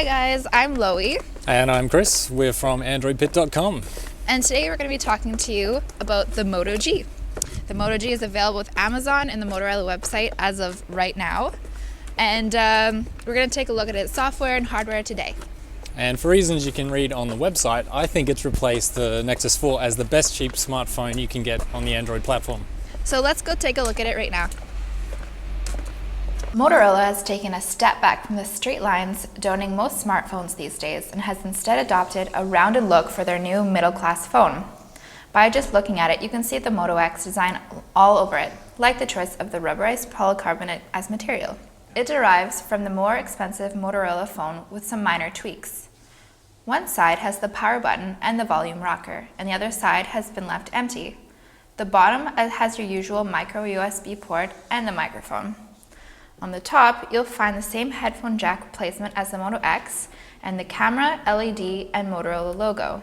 Hi guys, I'm Loie. And I'm Chris. We're from AndroidPIT.com. And today we're going to be talking to you about the Moto G. The Moto G is available with Amazon and the Motorola website as of right now. And we're going to take a look at its software and hardware today. And for reasons you can read on the website, I think it's replaced the Nexus 4 as the best cheap smartphone you can get on the Android platform. So let's go take a look at it right now. Motorola has taken a step back from the straight lines donning most smartphones these days and has instead adopted a rounded look for their new middle-class phone. By just looking at it, you can see the Moto X design all over it, like the choice of the rubberized polycarbonate as material. It derives from the more expensive Motorola phone with some minor tweaks. One side has the power button and the volume rocker, and the other side has been left empty. The bottom has your usual micro USB port and the microphone. On the top, you'll find the same headphone jack placement as the Moto X and the camera, LED, and Motorola logo.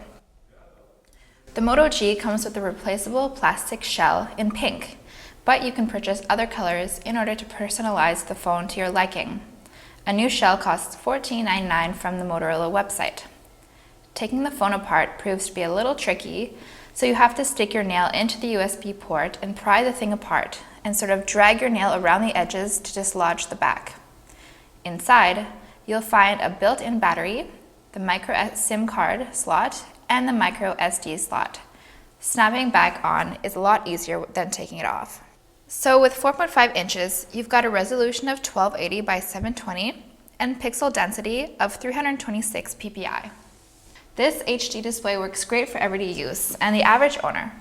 The Moto G comes with a replaceable plastic shell in pink, but you can purchase other colors in order to personalize the phone to your liking. A new shell costs $14.99 from the Motorola website. Taking the phone apart proves to be a little tricky, so you have to stick your nail into the USB port and pry the thing apart, and sort of drag your nail around the edges to dislodge the back. Inside, you'll find a built-in battery, the micro SIM card slot, and the micro SD slot. Snapping back on is a lot easier than taking it off. So with 4.5 inches, you've got a resolution of 1280 by 720 and pixel density of 326 ppi. This HD display works great for everyday use and the average owner.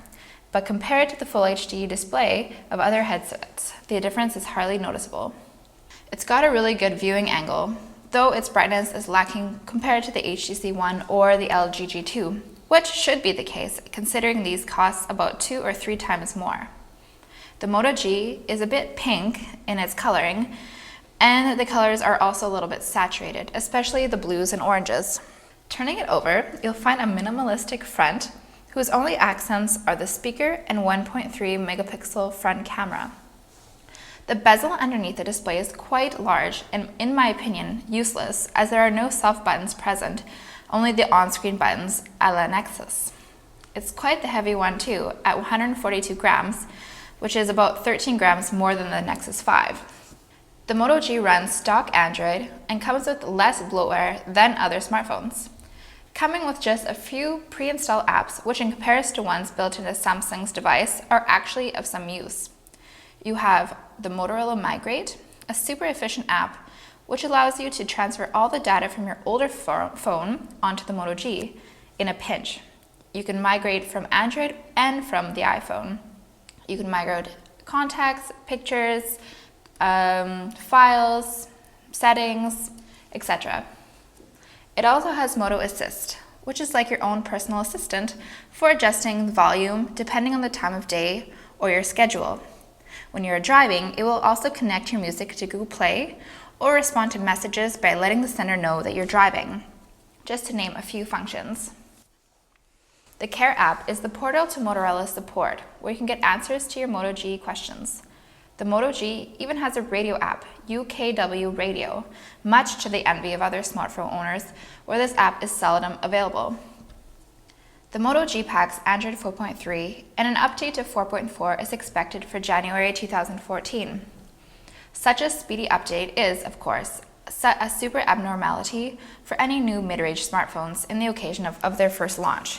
But compared to the Full HD display of other headsets, the difference is hardly noticeable. It's got a really good viewing angle, though its brightness is lacking compared to the HTC One or the LG G2, which should be the case considering these cost about 2 or 3 times more. The Moto G is a bit pink in its coloring, and the colors are also a little bit saturated, especially the blues and oranges. Turning it over, you'll find a minimalistic front whose only accents are the speaker and 1.3 megapixel front camera. The bezel underneath the display is quite large and, in my opinion, useless as there are no soft buttons present, only the on-screen buttons a la Nexus. It's quite the heavy one too, at 142 grams, which is about 13 grams more than the Nexus 5. The Moto G runs stock Android and comes with less bloatware than other smartphones, coming with just a few pre-installed apps, which in comparison to ones built into Samsung's device are actually of some use. You have the Motorola Migrate, a super efficient app which allows you to transfer all the data from your older phone onto the Moto G in a pinch. You can migrate from Android and from the iPhone. You can migrate contacts, pictures, files, settings, etc. It also has Moto Assist, which is like your own personal assistant for adjusting the volume depending on the time of day or your schedule. When you're driving, it will also connect your music to Google Play or respond to messages by letting the sender know that you're driving, just to name a few functions. The Care app is the portal to Motorola support, where you can get answers to your Moto G questions. The Moto G even has a radio app, UKW Radio, much to the envy of other smartphone owners, where this app is seldom available. The Moto G packs Android 4.3, and an update to 4.4 is expected for January 2014. Such a speedy update is, of course, a super abnormality for any new mid-range smartphones in the occasion of their first launch.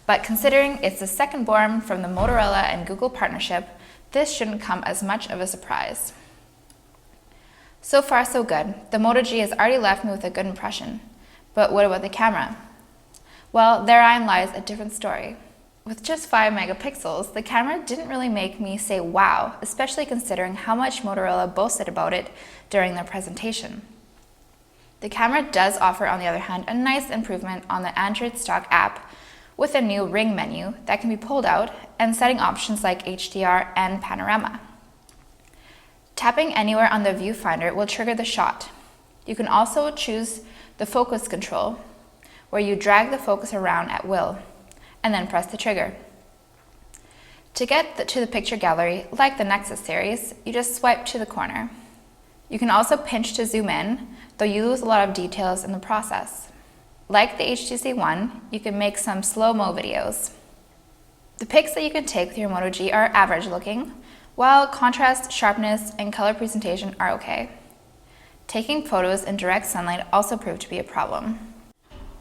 But considering it's the second born from the Motorola and Google partnership, this shouldn't come as much of a surprise. So far so good. The Moto G has already left me with a good impression. But what about the camera? Well, therein lies a different story. With just 5 megapixels, the camera didn't really make me say wow, especially considering how much Motorola boasted about it during their presentation. The camera does offer, on the other hand, a nice improvement on the Android stock app with a new ring menu that can be pulled out and setting options like HDR and panorama. Tapping anywhere on the viewfinder will trigger the shot. You can also choose the focus control, where you drag the focus around at will, and then press the trigger. To get to the picture gallery, like the Nexus series, you just swipe to the corner. You can also pinch to zoom in, though you lose a lot of details in the process. Like the HTC One, you can make some slow-mo videos. The pics that you can take with your Moto G are average looking, while contrast, sharpness, and color presentation are okay. Taking photos in direct sunlight also proved to be a problem.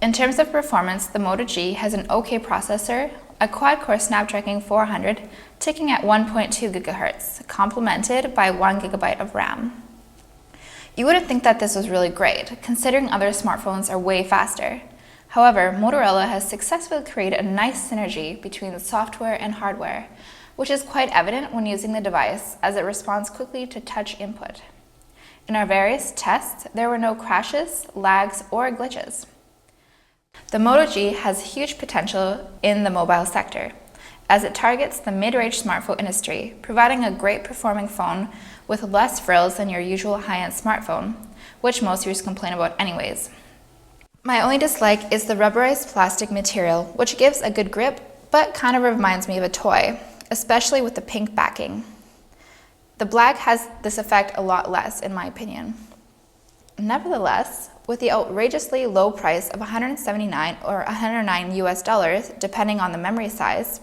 In terms of performance, the Moto G has an okay processor, a quad-core Snapdragon 400 ticking at 1.2 GHz, complemented by 1 GB of RAM. You wouldn't think that this was really great, considering other smartphones are way faster. However, Motorola has successfully created a nice synergy between the software and hardware, which is quite evident when using the device as it responds quickly to touch input. In our various tests, there were no crashes, lags, or glitches. The Moto G has huge potential in the mobile sector, as it targets the mid-range smartphone industry, providing a great performing phone with less frills than your usual high-end smartphone, which most users complain about anyways. My only dislike is the rubberized plastic material, which gives a good grip, but kind of reminds me of a toy, especially with the pink backing. The black has this effect a lot less, in my opinion. Nevertheless, with the outrageously low price of $179 or $109 US, depending on the memory size,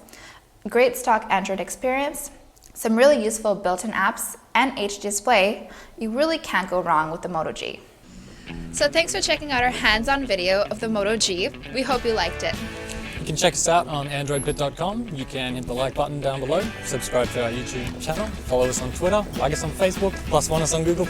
great stock Android experience, some really useful built-in apps, and HD display, you really can't go wrong with the Moto G. So thanks for checking out our hands-on video of the Moto G. We hope you liked it. You can check us out on AndroidPIT.com. You can hit the like button down below, subscribe to our YouTube channel, follow us on Twitter, like us on Facebook, plus want us on Google+.